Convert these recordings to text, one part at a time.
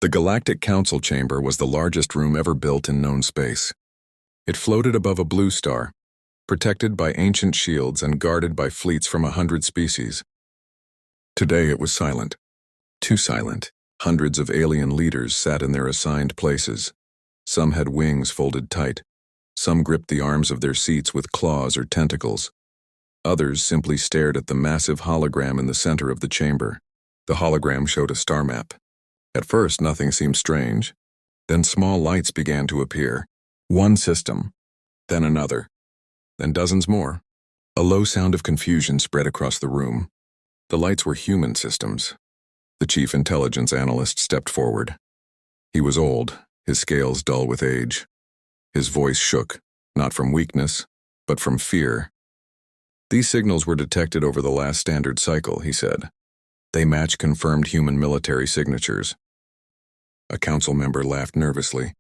The Galactic Council chamber was the largest room ever built in known space. It floated above a blue star, protected by ancient shields and guarded by fleets from 100 species. Today it was silent. Too silent. Hundreds of alien leaders sat in their assigned places. Some had wings folded tight. Some gripped the arms of their seats with claws or tentacles. Others simply stared at the massive hologram in the center of the chamber. The hologram showed a star map. At first, nothing seemed strange. Then small lights began to appear. One system, then another, then dozens more. A low sound of confusion spread across the room. The lights were human systems. The chief intelligence analyst stepped forward. He was old, his scales dull with age. His voice shook, not from weakness, but from fear. These signals were detected over the last standard cycle, he said. They match confirmed human military signatures. A council member laughed nervously.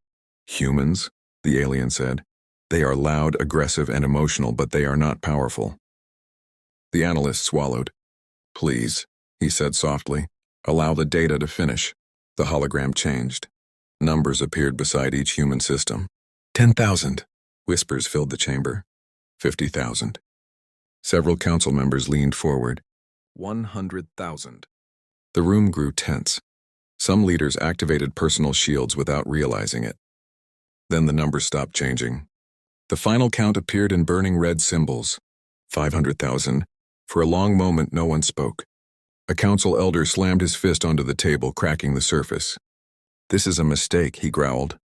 Humans, the alien said. They are loud, aggressive, and emotional, but they are not powerful. The analyst swallowed. Please, he said softly, allow the data to finish. The hologram changed. Numbers appeared beside each human system. 10,000. Whispers filled the chamber. 50,000. Several council members leaned forward. 100,000. The room grew tense. Some leaders activated personal shields without realizing it. Then the numbers stopped changing. The final count appeared in burning red symbols. 500,000. For a long moment, no one spoke. A council elder slammed his fist onto the table, cracking the surface. This is a mistake, he growled.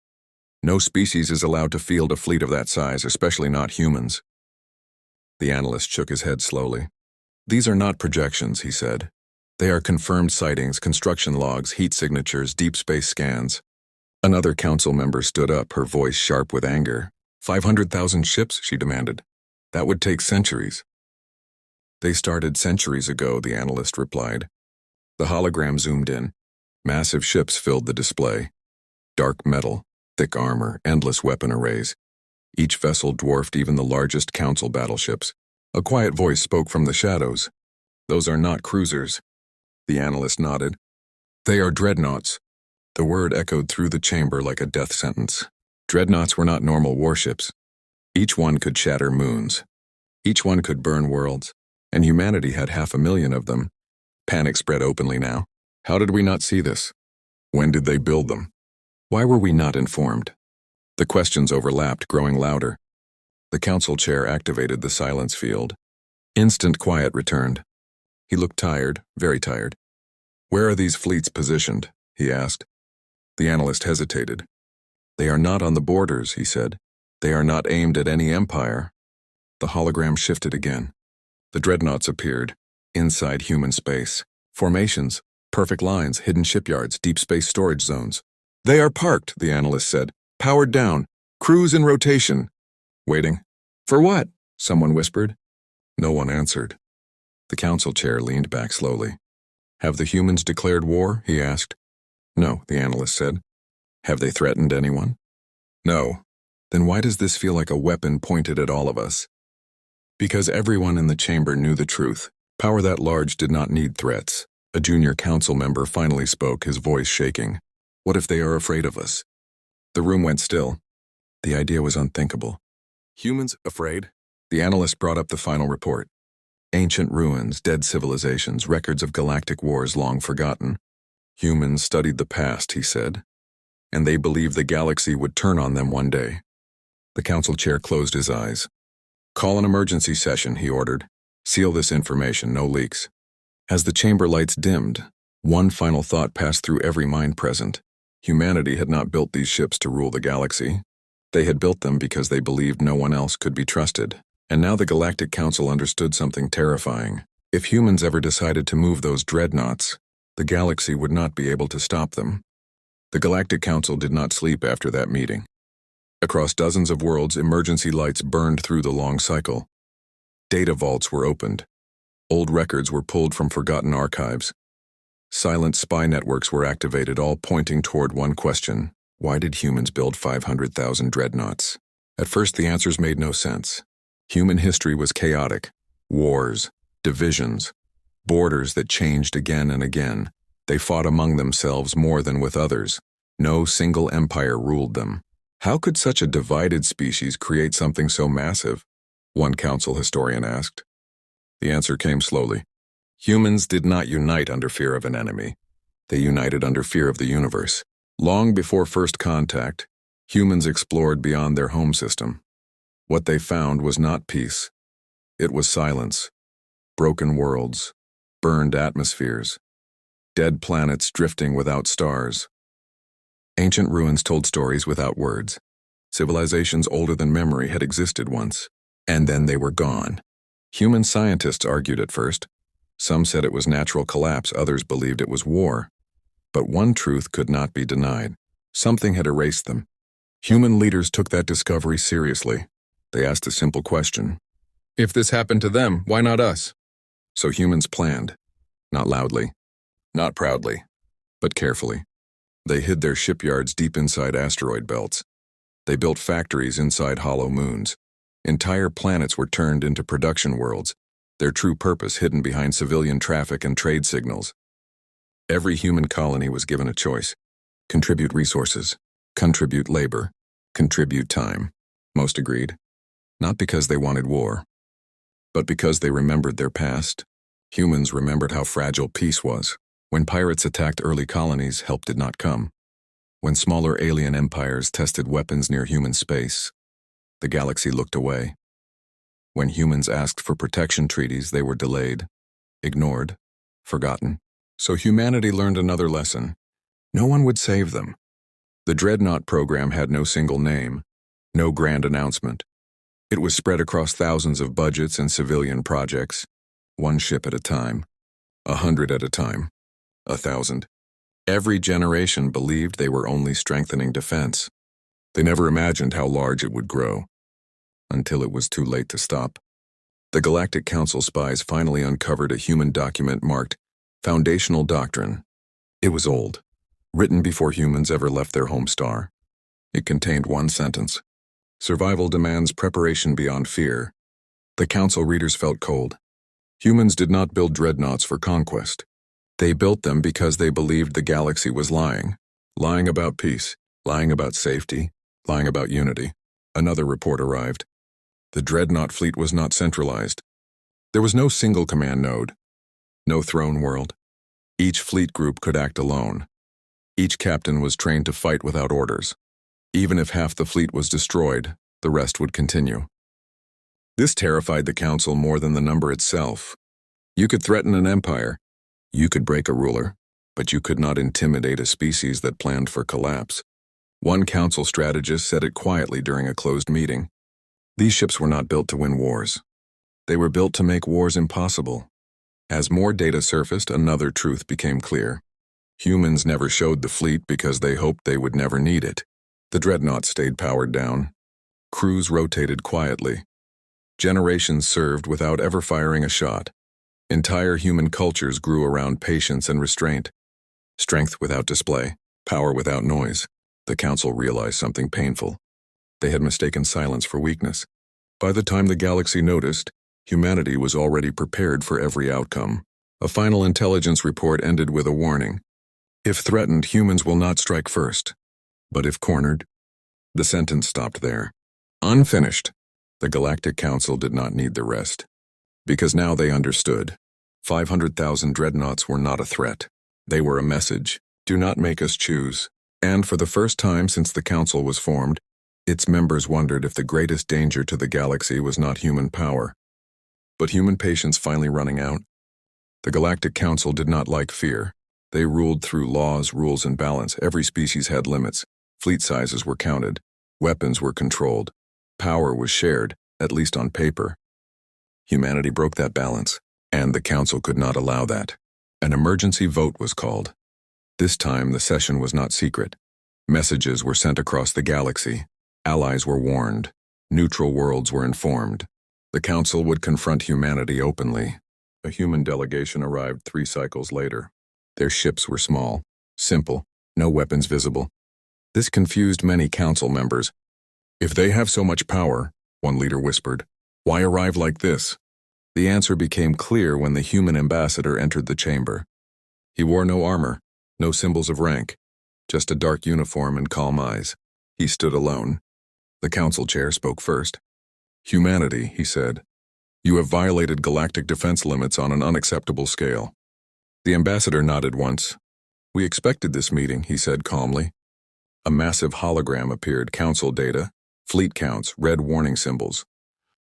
No species is allowed to field a fleet of that size, especially not humans. The analyst shook his head slowly. These are not projections, he said. They are confirmed sightings, construction logs, heat signatures, deep space scans. Another council member stood up, her voice sharp with anger. 500,000 ships, she demanded. That would take centuries. They started centuries ago, the analyst replied. The hologram zoomed in. Massive ships filled the display. Dark metal, thick armor, endless weapon arrays. Each vessel dwarfed even the largest council battleships. A quiet voice spoke from the shadows. Those are not cruisers. The analyst nodded. They are dreadnoughts. The word echoed through the chamber like a death sentence. Dreadnoughts were not normal warships. Each one could shatter moons. Each one could burn worlds. And humanity had 500,000 of them. Panic spread openly now. How did we not see this? When did they build them? Why were we not informed? The questions overlapped, growing louder. The council chair activated the silence field. Instant quiet returned. He looked tired, very tired. Where are these fleets positioned? He asked. The analyst hesitated. They are not on the borders, he said. They are not aimed at any empire. The hologram shifted again. The dreadnoughts appeared, inside human space. Formations, perfect lines, hidden shipyards, deep space storage zones. They are parked, the analyst said. Powered down. Crews in rotation. Waiting. For what? Someone whispered. No one answered. The council chair leaned back slowly. Have the humans declared war? He asked. No, the analyst said. Have they threatened anyone? No. Then why does this feel like a weapon pointed at all of us? Because everyone in the chamber knew the truth. Power that large did not need threats. A junior council member finally spoke, his voice shaking. What if they are afraid of us? The room went still. The idea was unthinkable. Humans afraid? The analyst brought up the final report. Ancient ruins, dead civilizations, records of galactic wars long forgotten. Humans studied the past, he said, and they believed the galaxy would turn on them one day. The council chair closed his eyes. Call an emergency session, he ordered. Seal this information, no leaks. As the chamber lights dimmed, one final thought passed through every mind present. Humanity had not built these ships to rule the galaxy. They had built them because they believed no one else could be trusted. And now the Galactic Council understood something terrifying. If humans ever decided to move those dreadnoughts, the galaxy would not be able to stop them. The Galactic Council did not sleep after that meeting. Across dozens of worlds, emergency lights burned through the long cycle. Data vaults were opened. Old records were pulled from forgotten archives. Silent spy networks were activated, all pointing toward one question. Why did humans build 500,000 dreadnoughts? At first, the answers made no sense. Human history was chaotic. Wars, divisions, borders that changed again and again. They fought among themselves more than with others. No single empire ruled them. How could such a divided species create something so massive? One council historian asked. The answer came slowly. Humans did not unite under fear of an enemy. They united under fear of the universe. Long before first contact, humans explored beyond their home system. What they found was not peace. It was silence, broken worlds, burned atmospheres, dead planets drifting without stars. Ancient ruins told stories without words. Civilizations older than memory had existed once, and then they were gone. Human scientists argued at first. Some said it was natural collapse, others believed it was war. But one truth could not be denied. Something had erased them. Human leaders took that discovery seriously. They asked a simple question. If this happened to them, why not us? So humans planned. Not loudly, not proudly, but carefully. They hid their shipyards deep inside asteroid belts. They built factories inside hollow moons. Entire planets were turned into production worlds, their true purpose hidden behind civilian traffic and trade signals. Every human colony was given a choice. Contribute resources, contribute labor, contribute time. Most agreed. Not because they wanted war, but because they remembered their past. Humans remembered how fragile peace was. When pirates attacked early colonies, help did not come. When smaller alien empires tested weapons near human space, the galaxy looked away. When humans asked for protection treaties, they were delayed, ignored, forgotten. So humanity learned another lesson. No one would save them. The Dreadnought program had no single name, no grand announcement. It was spread across thousands of budgets and civilian projects, one ship at a time, 100 at a time, 1,000. Every generation believed they were only strengthening defense. They never imagined how large it would grow, until it was too late to stop. The Galactic Council spies finally uncovered a human document marked Foundational Doctrine. It was old, written before humans ever left their home star. It contained one sentence. Survival demands preparation beyond fear. The Council readers felt cold. Humans did not build dreadnoughts for conquest. They built them because they believed the galaxy was lying. Lying about peace, lying about safety, lying about unity. Another report arrived. The dreadnought fleet was not centralized. There was no single command node. No throne world. Each fleet group could act alone. Each captain was trained to fight without orders. Even if half the fleet was destroyed, the rest would continue. This terrified the Council more than the number itself. You could threaten an empire. You could break a ruler, but you could not intimidate a species that planned for collapse. One Council strategist said it quietly during a closed meeting. These ships were not built to win wars. They were built to make wars impossible. As more data surfaced, another truth became clear. Humans never showed the fleet because they hoped they would never need it. The dreadnought stayed powered down. Crews rotated quietly. Generations served without ever firing a shot. Entire human cultures grew around patience and restraint. Strength without display, power without noise. The Council realized something painful. They had mistaken silence for weakness. By the time the galaxy noticed, humanity was already prepared for every outcome. A final intelligence report ended with a warning. If threatened, humans will not strike first. But if cornered, the sentence stopped there. Unfinished. The Galactic Council did not need the rest. Because now they understood. 500,000 dreadnoughts were not a threat. They were a message. Do not make us choose. And for the first time since the Council was formed, its members wondered if the greatest danger to the galaxy was not human power, but human patience finally running out. The Galactic Council did not like fear. They ruled through laws, rules, and balance. Every species had limits. Fleet sizes were counted. Weapons were controlled. Power was shared, at least on paper. Humanity broke that balance, and the Council could not allow that. An emergency vote was called. This time, the session was not secret. Messages were sent across the galaxy. Allies were warned. Neutral worlds were informed. The Council would confront humanity openly. A human delegation arrived 3 cycles later. Their ships were small, simple, no weapons visible. This confused many Council members. If they have so much power, one leader whispered, why arrive like this? The answer became clear when the human ambassador entered the chamber. He wore no armor, no symbols of rank, just a dark uniform and calm eyes. He stood alone. The council chair spoke first. "Humanity," he said. "You have violated galactic defense limits on an unacceptable scale." The ambassador nodded once. "We expected this meeting," he said calmly. A massive hologram appeared, council data, fleet counts, red warning symbols.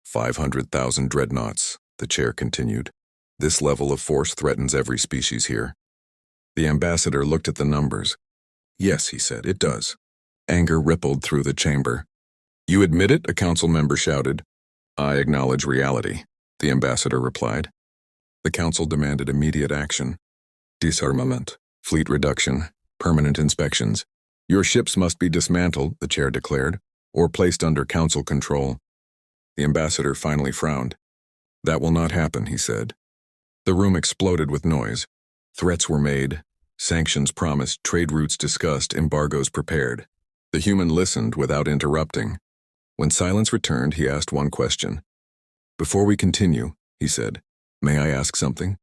500,000 dreadnoughts, the chair continued. "This level of force threatens every species here." The ambassador looked at the numbers. "Yes," he said, "it does." Anger rippled through the chamber. "You admit it?" a council member shouted. "I acknowledge reality," the ambassador replied. The council demanded immediate action. Disarmament, fleet reduction, permanent inspections. "Your ships must be dismantled," the chair declared, "or placed under council control." The ambassador finally frowned. "That will not happen," he said. The room exploded with noise. Threats were made, sanctions promised, trade routes discussed, embargoes prepared. The human listened without interrupting. When silence returned, he asked one question. "Before we continue," he said, "may I ask something?"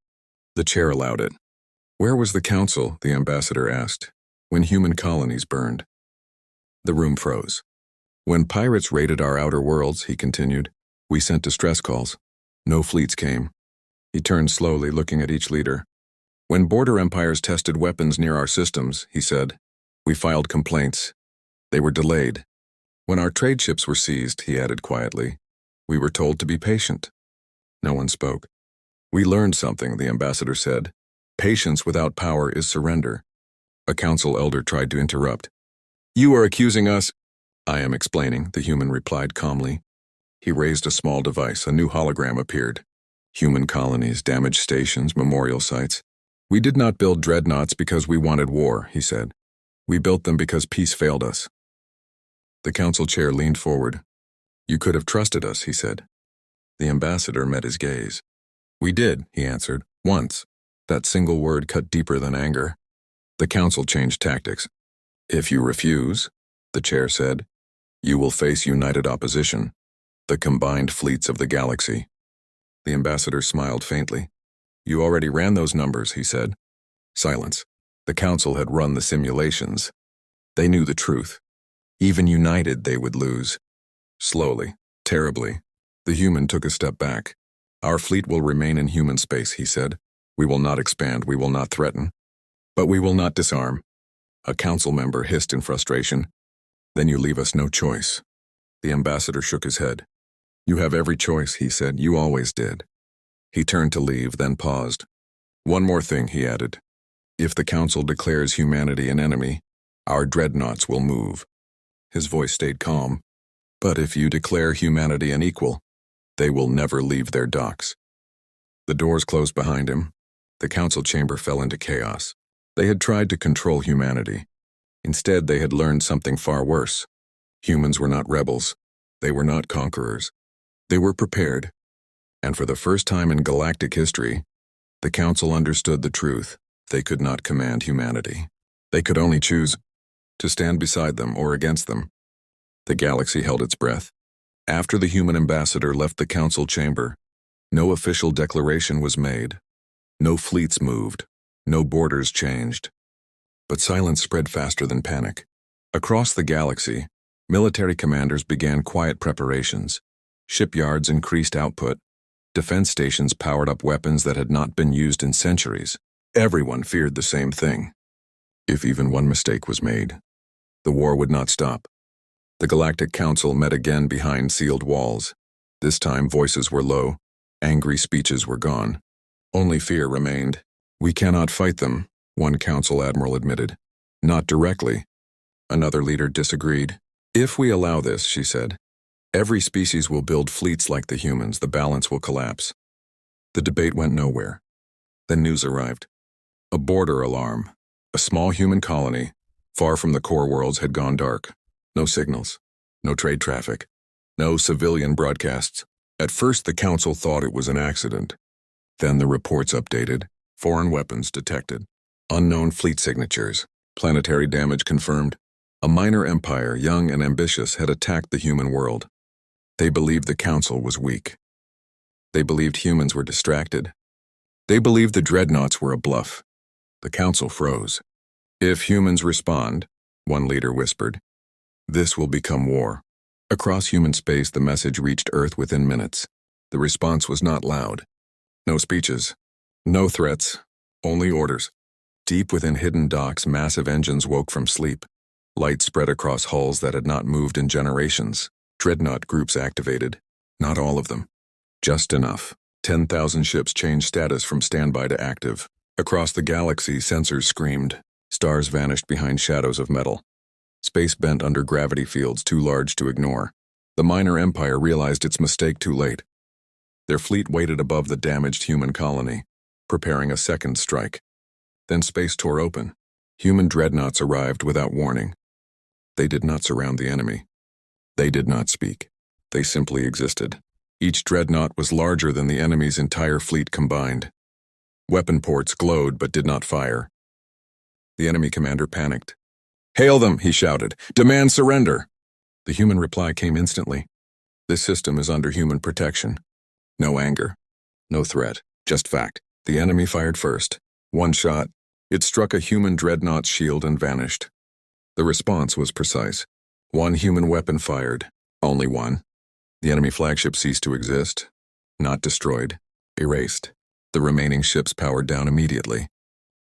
The chair allowed it. "Where was the council," the ambassador asked, "when human colonies burned?" The room froze. "When pirates raided our outer worlds," he continued, "we sent distress calls. No fleets came." He turned slowly, looking at each leader. "When border empires tested weapons near our systems," he said, "we filed complaints. They were delayed. When our trade ships were seized," he added quietly, "we were told to be patient." No one spoke. "We learned something," the ambassador said. "Patience without power is surrender." A council elder tried to interrupt. "You are accusing us—" "I am explaining," the human replied calmly. He raised a small device. A new hologram appeared. Human colonies, damaged stations, memorial sites. "We did not build dreadnoughts because we wanted war," he said. "We built them because peace failed us." The council chair leaned forward. "You could have trusted us," he said. The ambassador met his gaze. "We did," he answered, "once." That single word cut deeper than anger. The council changed tactics. "If you refuse," the chair said, "you will face united opposition, the combined fleets of the galaxy." The ambassador smiled faintly. "You already ran those numbers," he said. Silence. The council had run the simulations. They knew the truth. Even united, they would lose. Slowly, terribly, the human took a step back. "Our fleet will remain in human space," he said. "We will not expand, we will not threaten. But we will not disarm." A council member hissed in frustration. "Then you leave us no choice." The ambassador shook his head. "You have every choice," he said. "You always did." He turned to leave, then paused. "One more thing," he added. "If the council declares humanity an enemy, our dreadnoughts will move." His voice stayed calm. "But if you declare humanity an equal, they will never leave their docks." The doors closed behind him. The council chamber fell into chaos. They had tried to control humanity. Instead, they had learned something far worse. Humans were not rebels. They were not conquerors. They were prepared. And for the first time in galactic history, the council understood the truth. They could not command humanity. They could only choose to stand beside them or against them. The galaxy held its breath. After the human ambassador left the council chamber, no official declaration was made. No fleets moved. No borders changed. But silence spread faster than panic. Across the galaxy, military commanders began quiet preparations. Shipyards increased output. Defense stations powered up weapons that had not been used in centuries. Everyone feared the same thing. If even one mistake was made, the war would not stop. The Galactic Council met again behind sealed walls. This time voices were low. Angry speeches were gone. Only fear remained. "We cannot fight them," one council admiral admitted. "Not directly." Another leader disagreed. "If we allow this," she said, "every species will build fleets like the humans. The balance will collapse." The debate went nowhere. Then news arrived. A border alarm. A small human colony, far from the core worlds, had gone dark. No signals. No trade traffic. No civilian broadcasts. At first, the council thought it was an accident. Then the reports updated. Foreign weapons detected. Unknown fleet signatures. Planetary damage confirmed. A minor empire, young and ambitious, had attacked the human world. They believed the council was weak. They believed humans were distracted. They believed the dreadnoughts were a bluff. The council froze. "If humans respond," one leader whispered. This will become war. Across human space, the message reached Earth within minutes. The response was not loud. No speeches. No threats. Only orders. Deep within hidden docks, massive engines woke from sleep. Light spread across hulls that had not moved in generations. Dreadnought groups activated. Not all of them. Just enough. 10,000 ships changed status from standby to active. Across the galaxy, sensors screamed. Stars vanished behind shadows of metal. Space bent under gravity fields too large to ignore. The minor empire realized its mistake too late. Their fleet waited above the damaged human colony, preparing a second strike. Then space tore open. Human dreadnoughts arrived without warning. They did not surround the enemy. They did not speak. They simply existed. Each dreadnought was larger than the enemy's entire fleet combined. Weapon ports glowed but did not fire. The enemy commander panicked. "Hail them," he shouted. "Demand surrender." The human reply came instantly. "This system is under human protection." No anger. No threat. Just fact. The enemy fired first. One shot. It struck a human dreadnought's shield and vanished. The response was precise. One human weapon fired. Only one. The enemy flagship ceased to exist. Not destroyed. Erased. The remaining ships powered down immediately.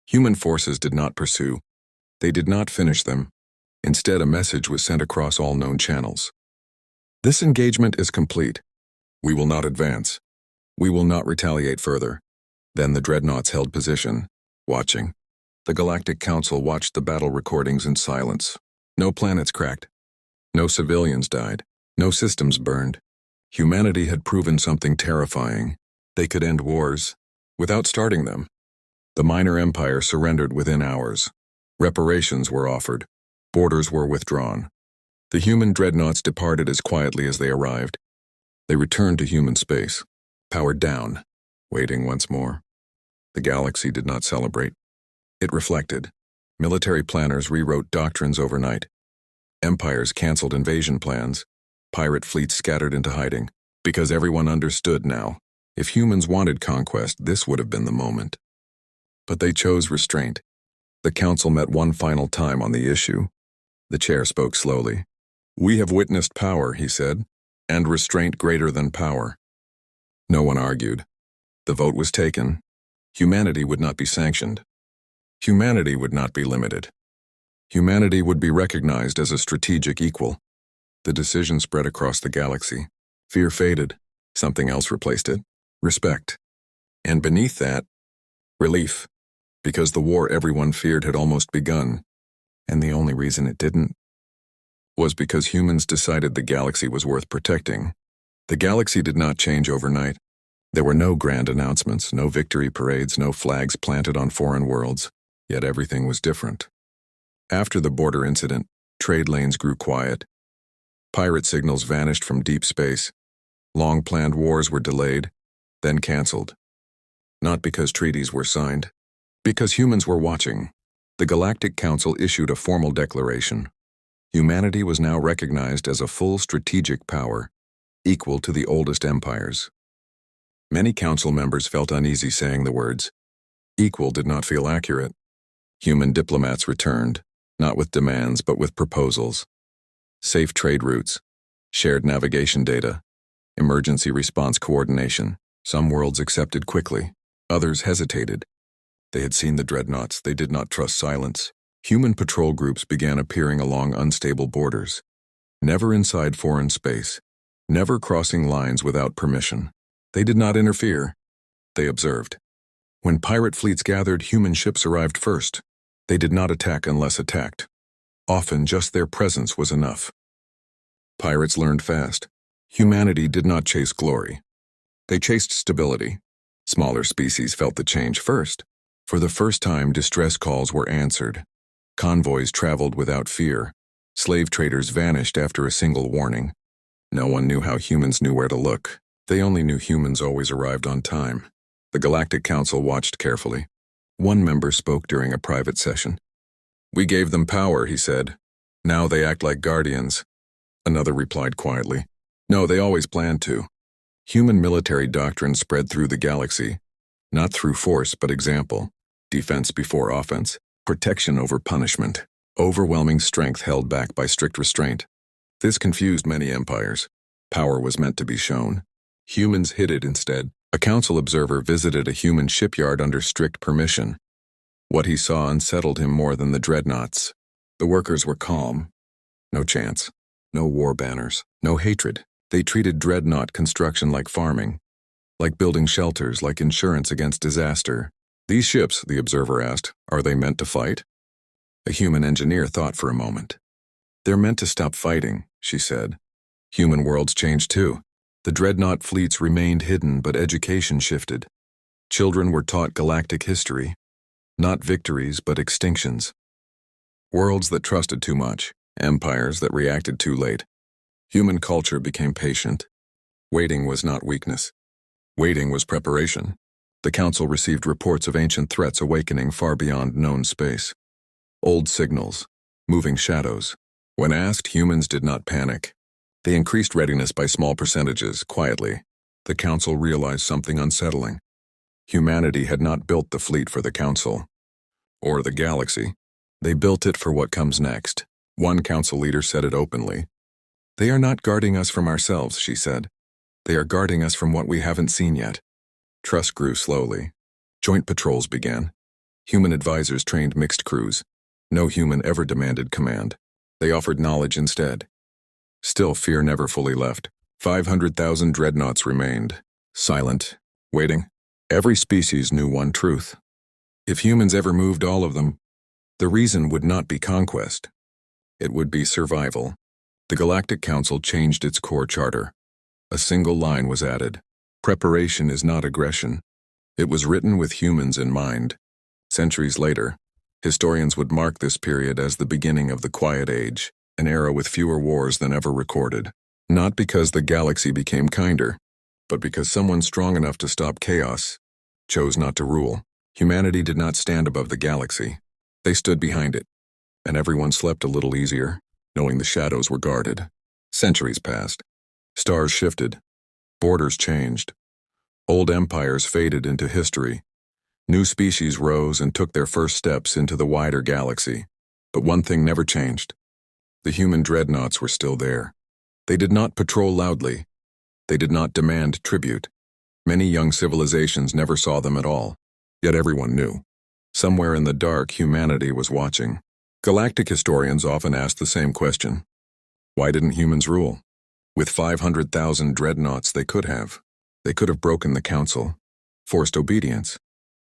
Human forces did not pursue. They did not finish them. Instead, a message was sent across all known channels. This engagement is complete. We will not advance. We will not retaliate further. Then the dreadnoughts held position, watching. The Galactic Council watched the battle recordings in silence. No planets cracked. No civilians died. No systems burned. Humanity had proven something terrifying. They could end wars without starting them. The minor empire surrendered within hours. Reparations were offered. Borders were withdrawn. The human dreadnoughts departed as quietly as they arrived. They returned to human space, powered down, waiting once more. The galaxy did not celebrate. It reflected. Military planners rewrote doctrines overnight. Empires canceled invasion plans. Pirate fleets scattered into hiding. Because everyone understood now. If humans wanted conquest, this would have been the moment. But they chose restraint. The council met one final time on the issue. The chair spoke slowly. "We have witnessed power," he said, "and restraint greater than power." No one argued. The vote was taken. Humanity would not be sanctioned. Humanity would not be limited. Humanity would be recognized as a strategic equal. The decision spread across the galaxy. Fear faded. Something else replaced it. Respect. And beneath that, relief. Because the war everyone feared had almost begun. And the only reason it didn't was because humans decided the galaxy was worth protecting. The galaxy did not change overnight. There were no grand announcements, no victory parades, no flags planted on foreign worlds. Yet everything was different. After the border incident, trade lanes grew quiet. Pirate signals vanished from deep space. Long-planned wars were delayed, then canceled. Not because treaties were signed, because humans were watching. The Galactic Council issued a formal declaration. Humanity was now recognized as a full strategic power, equal to the oldest empires. Many council members felt uneasy saying the words. Equal did not feel accurate. Human diplomats returned, not with demands but with proposals. Safe trade routes, shared navigation data, emergency response coordination. Some worlds accepted quickly, others hesitated. They had seen the dreadnoughts, they did not trust silence. Human patrol groups began appearing along unstable borders. Never inside foreign space, never crossing lines without permission. They did not interfere. They observed. When pirate fleets gathered, human ships arrived first. They did not attack unless attacked. Often just their presence was enough. Pirates learned fast. Humanity did not chase glory. They chased stability. Smaller species felt the change first. For the first time, distress calls were answered. Convoys traveled without fear. Slave traders vanished after a single warning. No one knew how humans knew where to look. They only knew humans always arrived on time. The Galactic Council watched carefully. One member spoke during a private session. "We gave them power," he said. "Now they act like guardians." Another replied quietly, "No, they always planned to." Human military doctrine spread through the galaxy, not through force but example. Defense before offense, protection over punishment. Overwhelming strength held back by strict restraint. This confused many empires. Power was meant to be shown. Humans hid it instead. A council observer visited a human shipyard under strict permission. What he saw unsettled him more than the dreadnoughts. The workers were calm. No chance. No war banners. No hatred. They treated dreadnought construction like farming. Like building shelters, like insurance against disaster. These ships, the observer asked, are they meant to fight? A human engineer thought for a moment. They're meant to stop fighting, she said. Human worlds changed too. The dreadnought fleets remained hidden, but education shifted. Children were taught galactic history. Not victories, but extinctions. Worlds that trusted too much. Empires that reacted too late. Human culture became patient. Waiting was not weakness. Waiting was preparation. The Council received reports of ancient threats awakening far beyond known space. Old signals. Moving shadows. When asked, humans did not panic. They increased readiness by small percentages, quietly. The Council realized something unsettling. Humanity had not built the fleet for the Council. Or the galaxy. They built it for what comes next. One Council leader said it openly. They are not guarding us from ourselves, she said. They are guarding us from what we haven't seen yet. Trust grew slowly. Joint patrols began. Human advisors trained mixed crews. No human ever demanded command. They offered knowledge instead. Still, fear never fully left. 500,000 dreadnoughts remained. Silent. Waiting. Every species knew one truth. If humans ever moved all of them, the reason would not be conquest. It would be survival. The Galactic Council changed its core charter. A single line was added. Preparation is not aggression. It was written with humans in mind. Centuries later, historians would mark this period as the beginning of the Quiet Age, an era with fewer wars than ever recorded. Not because the galaxy became kinder, but because someone strong enough to stop chaos chose not to rule. Humanity did not stand above the galaxy. They stood behind it, and everyone slept a little easier, knowing the shadows were guarded. Centuries passed. Stars shifted. Borders changed. Old empires faded into history. New species rose and took their first steps into the wider galaxy. But one thing never changed. The human dreadnoughts were still there. They did not patrol loudly. They did not demand tribute. Many young civilizations never saw them at all. Yet everyone knew. Somewhere in the dark, humanity was watching. Galactic historians often ask the same question. Why didn't humans rule? With 500,000 dreadnoughts, they could have. They could have broken the Council, forced obedience,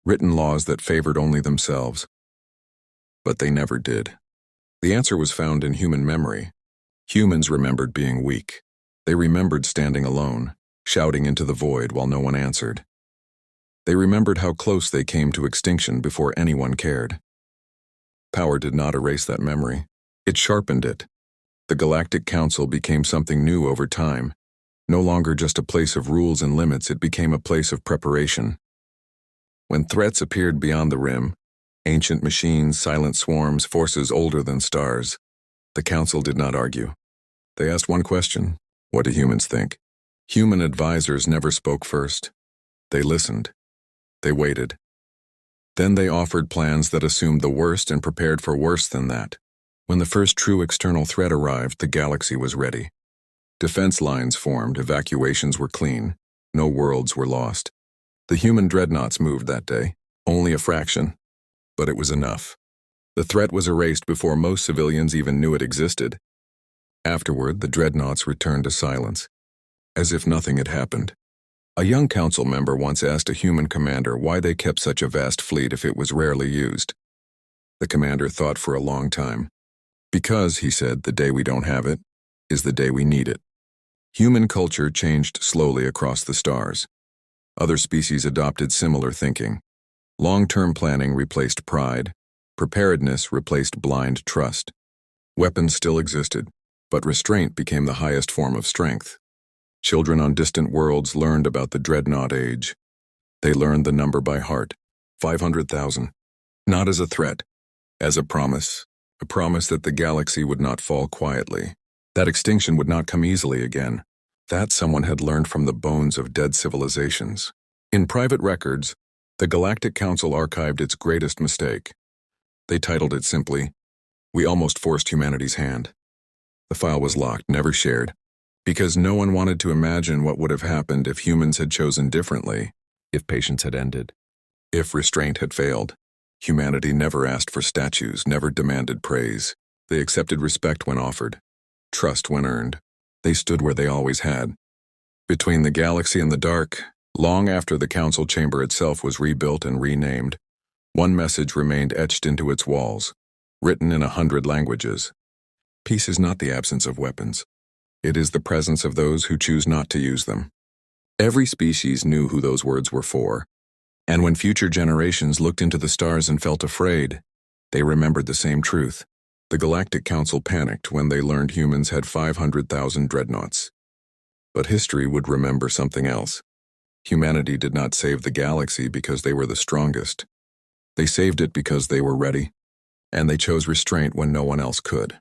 written laws that favored only themselves. But they never did. The answer was found in human memory. Humans remembered being weak. They remembered standing alone, shouting into the void while no one answered. They remembered how close they came to extinction before anyone cared. Power did not erase that memory. It sharpened it. The Galactic Council became something new over time. No longer just a place of rules and limits, it became a place of preparation. When threats appeared beyond the rim, ancient machines, silent swarms, forces older than stars, the Council did not argue. They asked one question: what do humans think? Human advisors never spoke first. They listened. They waited. Then they offered plans that assumed the worst and prepared for worse than that. When the first true external threat arrived, the galaxy was ready. Defense lines formed, evacuations were clean, no worlds were lost. The human dreadnoughts moved that day, only a fraction, but it was enough. The threat was erased before most civilians even knew it existed. Afterward, the dreadnoughts returned to silence, as if nothing had happened. A young council member once asked a human commander why they kept such a vast fleet if it was rarely used. The commander thought for a long time. Because, he said, the day we don't have it is the day we need it. Human culture changed slowly across the stars. Other species adopted similar thinking. Long-term planning replaced pride. Preparedness replaced blind trust. Weapons still existed, but restraint became the highest form of strength. Children on distant worlds learned about the dreadnought age. They learned the number by heart, 500,000. Not as a threat, as a promise that the galaxy would not fall quietly, that extinction would not come easily again. That someone had learned from the bones of dead civilizations. In private records, the Galactic Council archived its greatest mistake. They titled it simply, We almost forced humanity's hand. The file was locked, never shared, because no one wanted to imagine what would have happened if humans had chosen differently, if patience had ended, if restraint had failed. Humanity never asked for statues, never demanded praise. They accepted respect when offered, trust when earned. They stood where they always had. Between the galaxy and the dark, long after the council chamber itself was rebuilt and renamed, one message remained etched into its walls, written in 100 languages. Peace is not the absence of weapons. It is the presence of those who choose not to use them. Every species knew who those words were for, and when future generations looked into the stars and felt afraid, they remembered the same truth. The Galactic Council panicked when they learned humans had 500,000 dreadnoughts. But history would remember something else. Humanity did not save the galaxy because they were the strongest. They saved it because they were ready, and they chose restraint when no one else could.